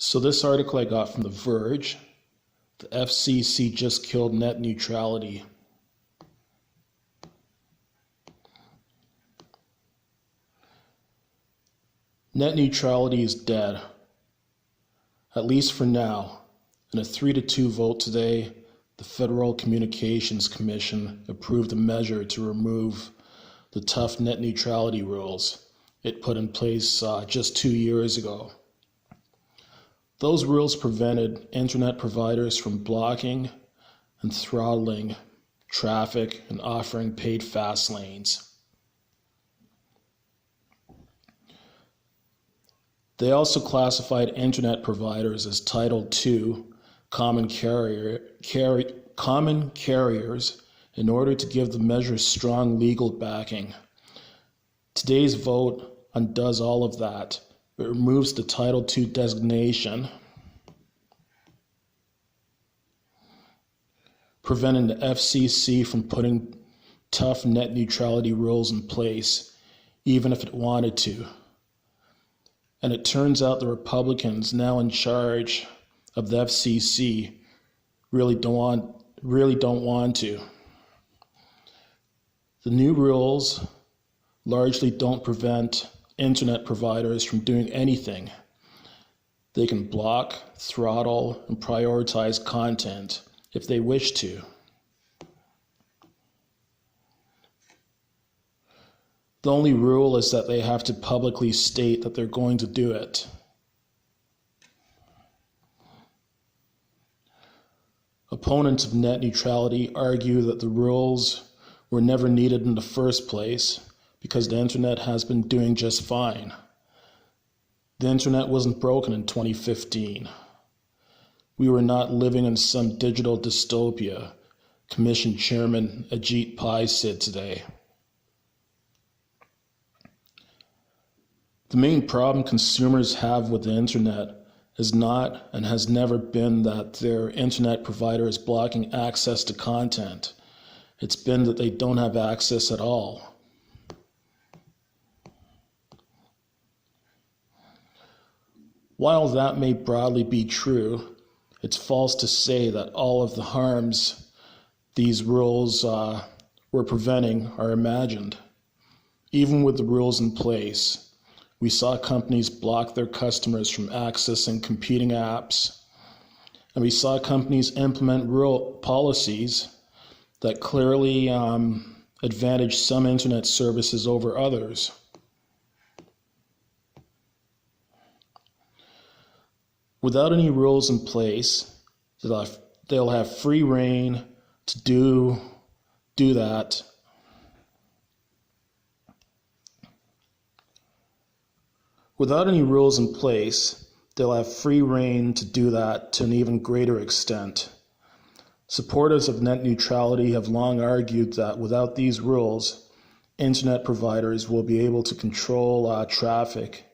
So this article I got from the Verge. The FCC just killed net neutrality. Net neutrality is dead, at least for now. In a 3-2 vote today, the Federal Communications Commission approved a measure to remove the tough net neutrality rules it put in place just 2 years ago. Those rules prevented internet providers from blocking and throttling traffic and offering paid fast lanes. They also classified internet providers as Title II common carriers in order to give the measure strong legal backing. Today's vote undoes all of that. It removes the Title II designation, preventing the FCC from putting tough net neutrality rules in place, even if it wanted to. And it turns out the Republicans now in charge of the FCC really don't want to. The new rules largely don't prevent internet providers from doing anything. They can block, throttle, and prioritize content if they wish to. The only rule is that they have to publicly state that they're going to do it. Opponents of net neutrality argue that the rules were never needed in the first place because the internet has been doing just fine. The internet wasn't broken in 2015. We were not living in some digital dystopia, Commission Chairman Ajit Pai said today. The main problem consumers have with the internet is not and has never been that their internet provider is blocking access to content. It's been that they don't have access at all. While that may broadly be true, it's false to say that all of the harms these rules were preventing are imagined. Even with the rules in place, we saw companies block their customers from accessing competing apps, and we saw companies implement rule policies that clearly advantage some internet services over others. Without any rules in place, they'll have free rein to do that. Without any rules in place, they'll have free rein to do that to an even greater extent. Supporters of net neutrality have long argued that without these rules, internet providers will be able to control traffic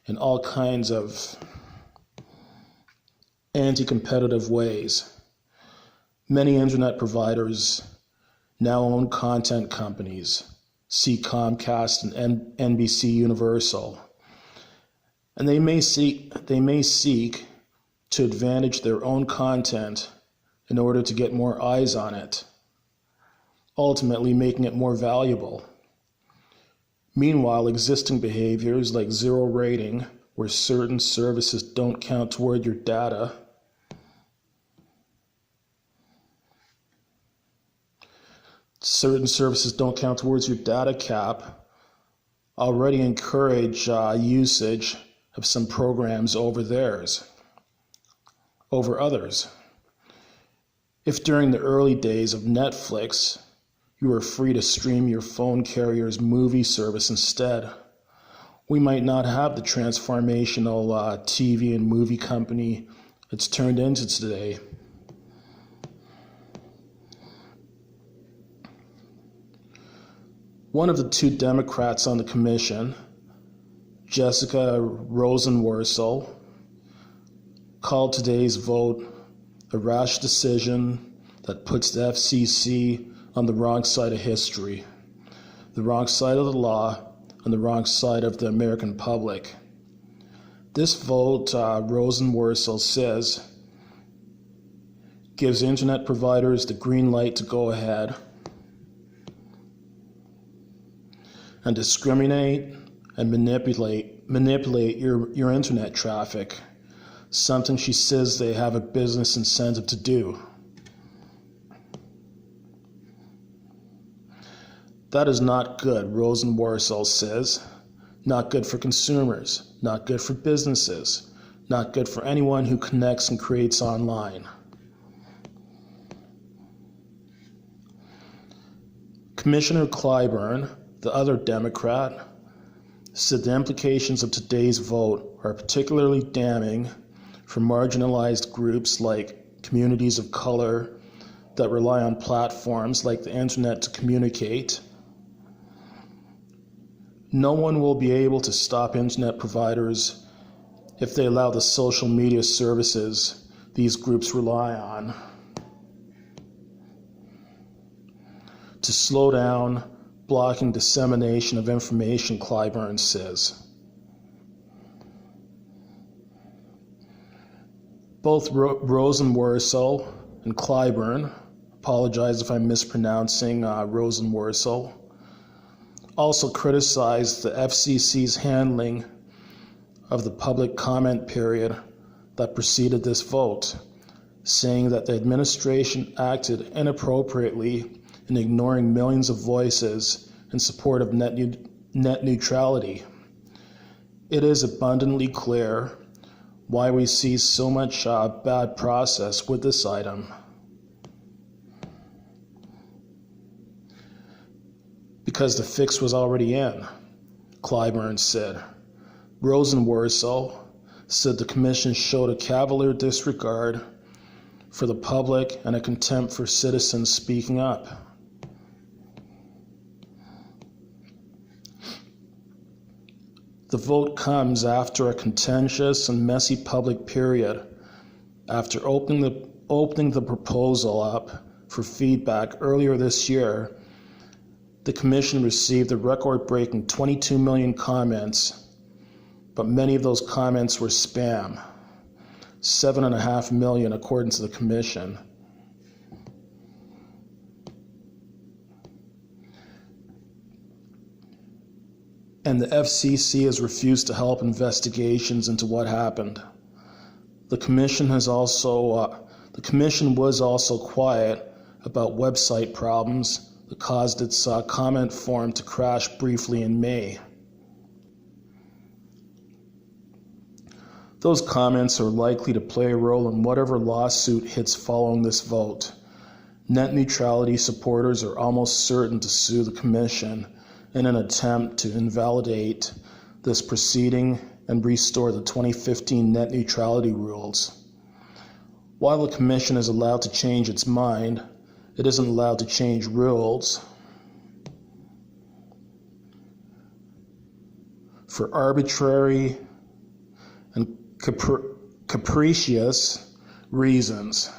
in all kinds of anti-competitive ways. Many internet providers now own content companies, see Comcast and NBC Universal, and they may seek to advantage their own content in order to get more eyes on it, ultimately making it more valuable. Meanwhile, existing behaviors like zero rating, where certain services don't count toward your data, cap, already encourage usage of some programs over others. If during the early days of Netflix, you were free to stream your phone carrier's movie service instead, we might not have the transformational TV and movie company it's turned into today. One of the two Democrats on the commission, Jessica Rosenworcel, called today's vote a rash decision that puts the FCC on the wrong side of history, the wrong side of the law, on the wrong side of the American public. This vote, Rosenworcel says, gives internet providers the green light to go ahead and discriminate and manipulate your internet traffic, something she says they have a business incentive to do. That is not good, Rosenworcel says. Not good for consumers, not good for businesses, not good for anyone who connects and creates online. Commissioner Clyburn, the other Democrat, said the implications of today's vote are particularly damning for marginalized groups like communities of color that rely on platforms like the internet to communicate. No one will be able to stop internet providers if they allow the social media services these groups rely on to slow down blocking dissemination of information, Clyburn says. Both Rosenworcel and Clyburn, apologize if I'm mispronouncing Rosenworcel, also criticized the FCC's handling of the public comment period that preceded this vote, saying that the administration acted inappropriately in ignoring millions of voices in support of net neutrality. It is abundantly clear why we see so much bad process with this item. Because the fix was already in, Clyburn said. Rosenworcel said the commission showed a cavalier disregard for the public and a contempt for citizens speaking up. The vote comes after a contentious and messy public period, after opening the proposal up for feedback earlier this year. The Commission received a record-breaking 22 million comments, but many of those comments were spam, 7.5 million according to the Commission. And the FCC has refused to help investigations into what happened. The Commission was also quiet about website problems that caused its comment form to crash briefly in May. Those comments are likely to play a role in whatever lawsuit hits following this vote. Net neutrality supporters are almost certain to sue the Commission in an attempt to invalidate this proceeding and restore the 2015 net neutrality rules. While the Commission is allowed to change its mind, it isn't allowed to change rules. For arbitrary and capricious reasons.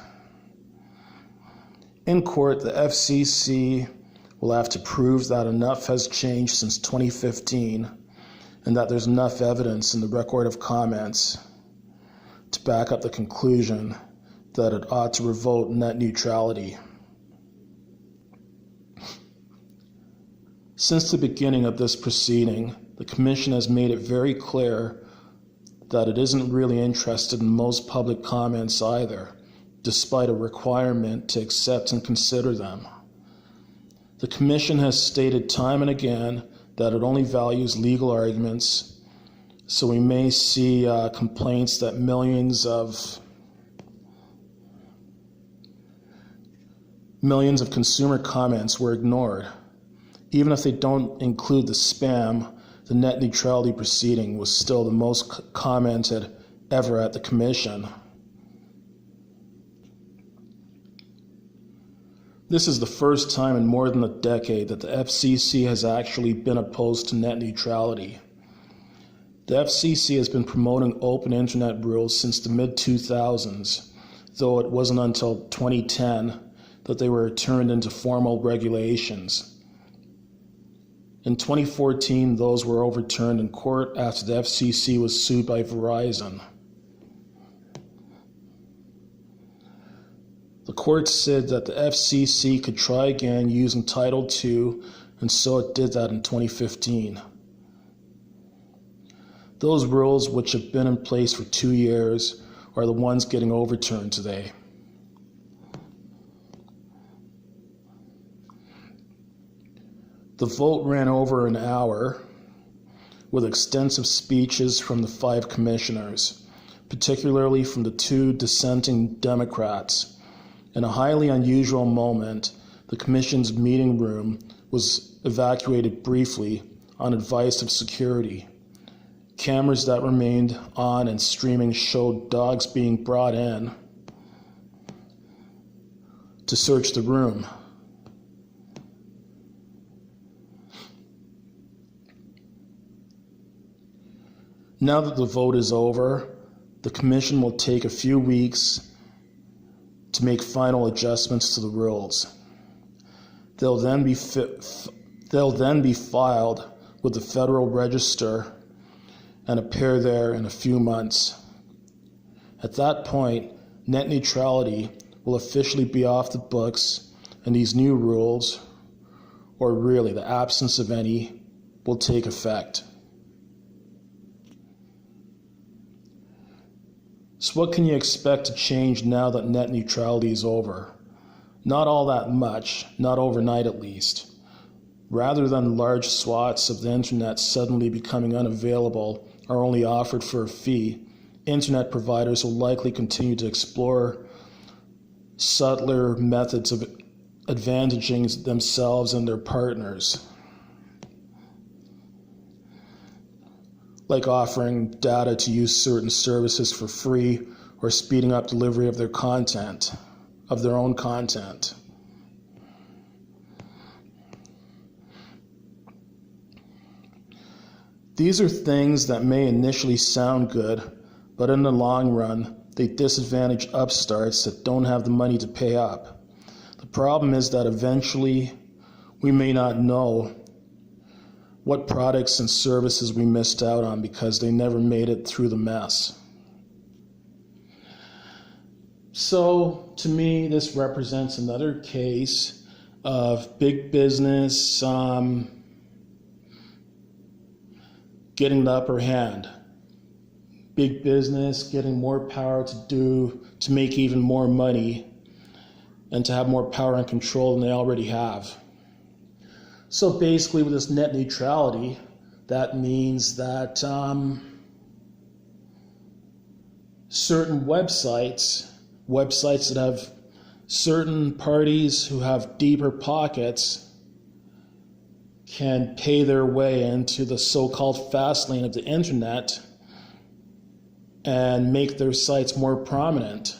In court, the FCC will have to prove that enough has changed since 2015 and that there's enough evidence in the record of comments to back up the conclusion that it ought to revoke net neutrality. Since the beginning of this proceeding, the Commission has made it very clear that it isn't really interested in most public comments either, despite a requirement to accept and consider them. The Commission has stated time and again that it only values legal arguments, so we may see complaints that millions of consumer comments were ignored. Even if they don't include the spam, the net neutrality proceeding was still the most commented ever at the Commission. This is the first time in more than a decade that the FCC has actually been opposed to net neutrality. The FCC has been promoting open internet rules since the mid-2000s, though it wasn't until 2010 that they were turned into formal regulations. In 2014, those were overturned in court after the FCC was sued by Verizon. The court said that the FCC could try again using Title II, and so it did that in 2015. Those rules, which have been in place for 2 years, are the ones getting overturned today. The vote ran over an hour with extensive speeches from the 5 commissioners, particularly from the 2 dissenting Democrats. In a highly unusual moment, the commission's meeting room was evacuated briefly on advice of security. Cameras that remained on and streaming showed dogs being brought in to search the room. Now that the vote is over, the Commission will take a few weeks to make final adjustments to the rules. They'll then be filed with the Federal Register and appear there in a few months. At that point, net neutrality will officially be off the books, and these new rules, or really the absence of any, will take effect. So what can you expect to change now that net neutrality is over? Not all that much, not overnight at least. Rather than large swaths of the internet suddenly becoming unavailable or only offered for a fee, internet providers will likely continue to explore subtler methods of advantaging themselves and their partners, like offering data to use certain services for free or speeding up delivery of their content, of their own content. These are things that may initially sound good, but in the long run, they disadvantage upstarts that don't have the money to pay up. The problem is that eventually we may not know what products and services we missed out on because they never made it through the mess. So, to me, this represents another case of big business getting the upper hand. Big business getting more power to make even more money and to have more power and control than they already have. So basically with this net neutrality, that means that certain websites that have certain parties who have deeper pockets can pay their way into the so-called fast lane of the internet and make their sites more prominent.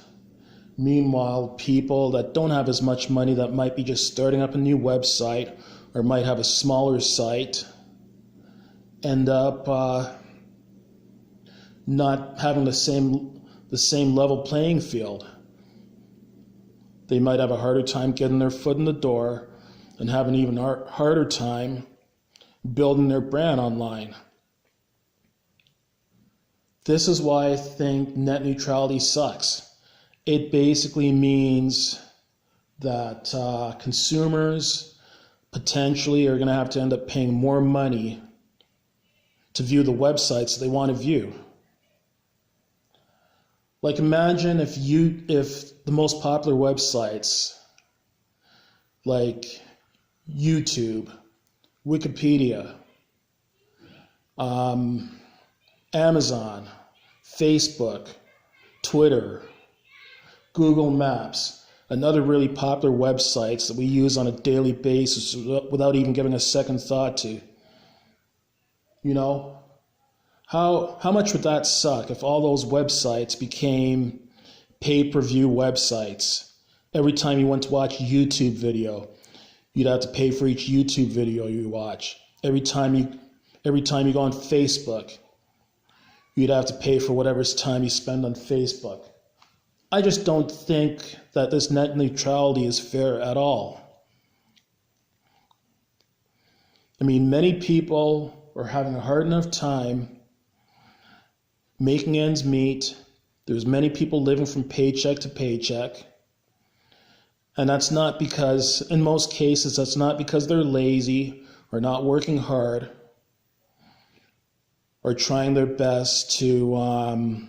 Meanwhile, people that don't have as much money, that might be just starting up a new website or might have a smaller site, end up not having the same level playing field. They might have a harder time getting their foot in the door and have an even harder time building their brand online. This is why I think net neutrality sucks. It basically means that consumers potentially are going to have to end up paying more money to view the websites they want to view. Like, imagine if the most popular websites like YouTube, Wikipedia, Amazon, Facebook, Twitter, Google Maps, and other really popular websites that we use on a daily basis without even giving a second thought to. You know, how much would that suck if all those websites became pay-per-view websites? Every time you went to watch a YouTube video, you'd have to pay for each YouTube video you watch. Every time you go on Facebook, you'd have to pay for whatever time you spend on Facebook. I just don't think that this net neutrality is fair at all. I mean, many people are having a hard enough time making ends meet. There's many people living from paycheck to paycheck. And that's not because, in most cases, that's not because they're lazy or not working hard or trying their best to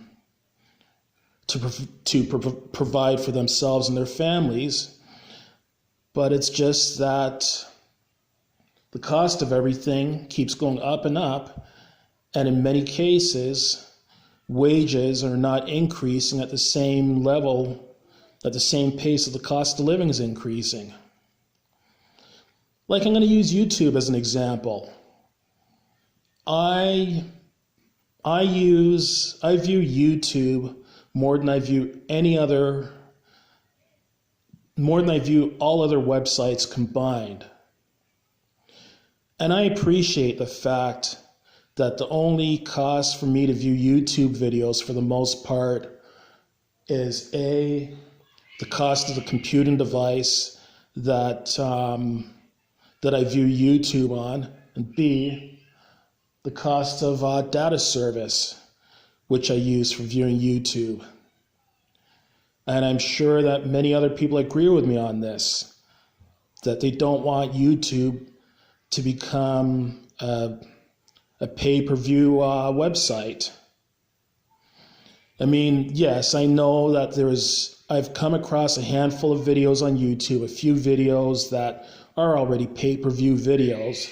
provide for themselves and their families. But it's just that the cost of everything keeps going up and up. And in many cases, wages are not increasing at the same level, at the same pace that the cost of living is increasing. Like, I'm going to use YouTube as an example. I view YouTube more than I view all other websites combined. And I appreciate the fact that the only cost for me to view YouTube videos for the most part is A, the cost of the computing device that I view YouTube on, and B, the cost of data service, which I use for viewing YouTube. And I'm sure that many other people agree with me on this, that they don't want YouTube to become a pay-per-view website. I mean, yes, I know that I've come across a handful of videos on YouTube, a few videos that are already pay-per-view videos,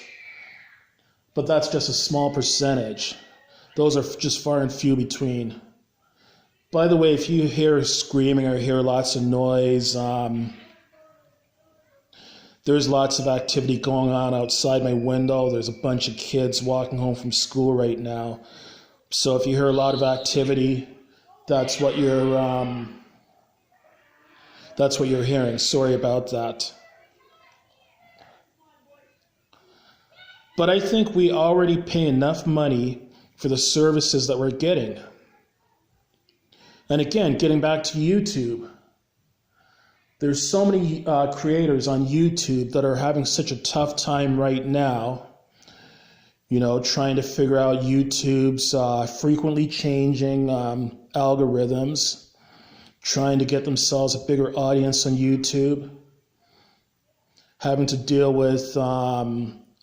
but that's just a small percentage. Those are just far and few between. By the way, if you hear screaming or hear lots of noise, there's lots of activity going on outside my window. There's a bunch of kids walking home from school right now. So if you hear a lot of activity, that's what you're hearing. Sorry about that. But I think we already pay enough money for the services that we're getting. And again, getting back to YouTube, there's so many creators on YouTube that are having such a tough time right now, trying to figure out YouTube's frequently changing algorithms, trying to get themselves a bigger audience on YouTube, having to deal with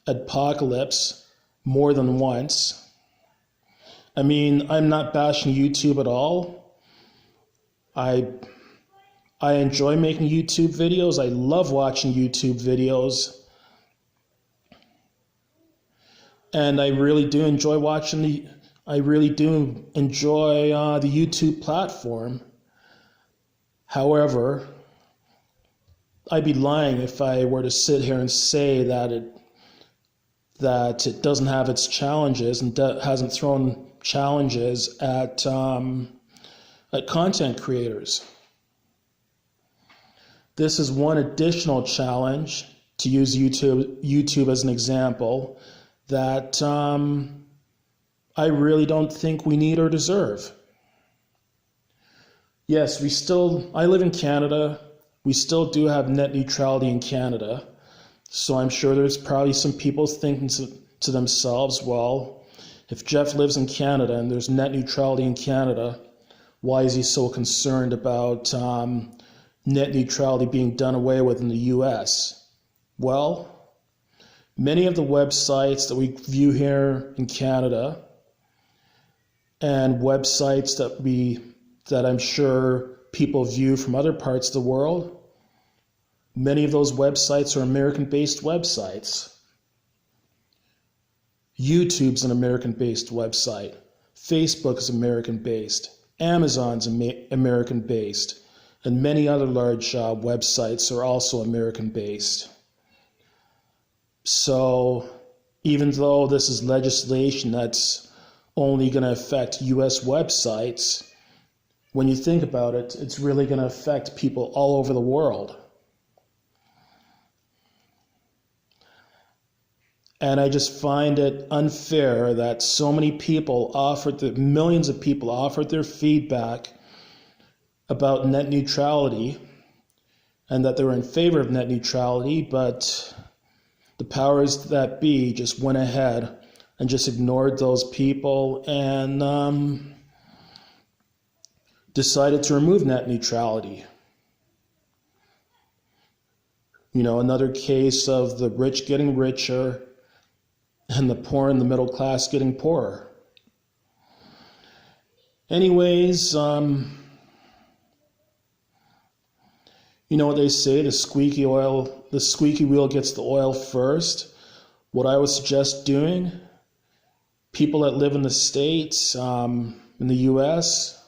apocalypse more than once. I mean, I'm not bashing YouTube at all. I enjoy making YouTube videos. I love watching YouTube videos. And I really do enjoy the YouTube platform. However, I'd be lying if I were to sit here and say that it doesn't have its challenges and hasn't thrown challenges at content creators. This is one additional challenge, to use YouTube as an example, that I really don't think we need or deserve. Yes, I live in Canada. We still do have net neutrality in Canada. So I'm sure there's probably some people thinking to themselves, well, if Jeff lives in Canada and there's net neutrality in Canada, why is he so concerned about net neutrality being done away with in the U.S.? Well, many of the websites that we view here in Canada and websites that I'm sure people view from other parts of the world, many of those websites are American-based websites. YouTube's an American-based website. Facebook is American-based. Amazon's American-based. And many other large websites are also American-based. So even though this is legislation that's only going to affect U.S. websites, when you think about it, it's really going to affect people all over the world. And I just find it unfair that so many people millions of people offered their feedback about net neutrality and that they were in favor of net neutrality, but the powers that be just went ahead and just ignored those people and decided to remove net neutrality. Another case of the rich getting richer and the poor and the middle class getting poorer. Anyways, what they say, the squeaky wheel gets the oil first. What I would suggest doing, people that live in the States, in the US,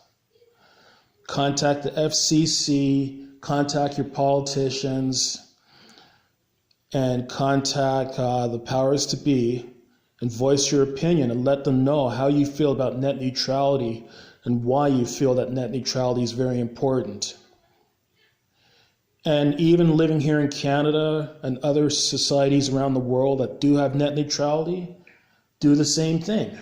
contact the FCC, contact your politicians, and contact the powers to be and voice your opinion and let them know how you feel about net neutrality and why you feel that net neutrality is very important. And even living here in Canada and other societies around the world that do have net neutrality, do the same thing.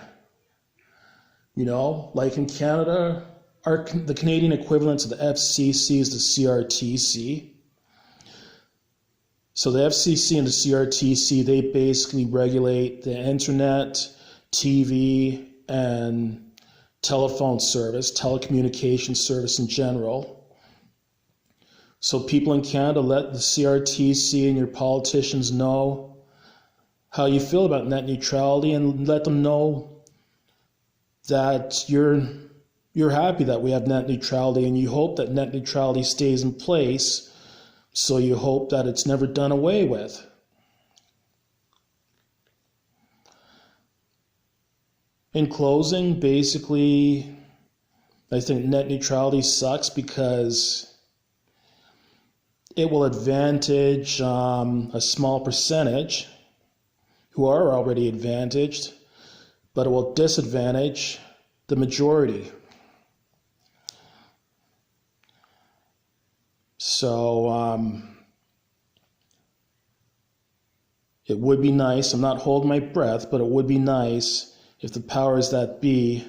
Like in Canada, the Canadian equivalent to the FCC is the CRTC. So the FCC and the CRTC, they basically regulate the internet, TV, and telephone service, telecommunication service in general. So people in Canada, let the CRTC and your politicians know how you feel about net neutrality and let them know that you're happy that we have net neutrality and you hope that net neutrality stays in place, so you hope that it's never done away with. In closing, basically, I think net neutrality sucks because it will advantage a small percentage who are already advantaged, but it will disadvantage the majority. So it would be nice, I'm not holding my breath, but it would be nice if the powers that be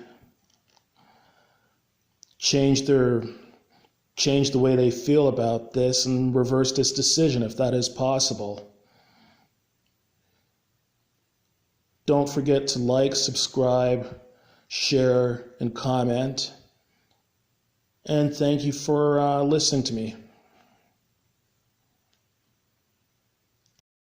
change the way they feel about this and reverse this decision if that is possible. Don't forget to like, subscribe, share, and comment. And thank you for listening to me.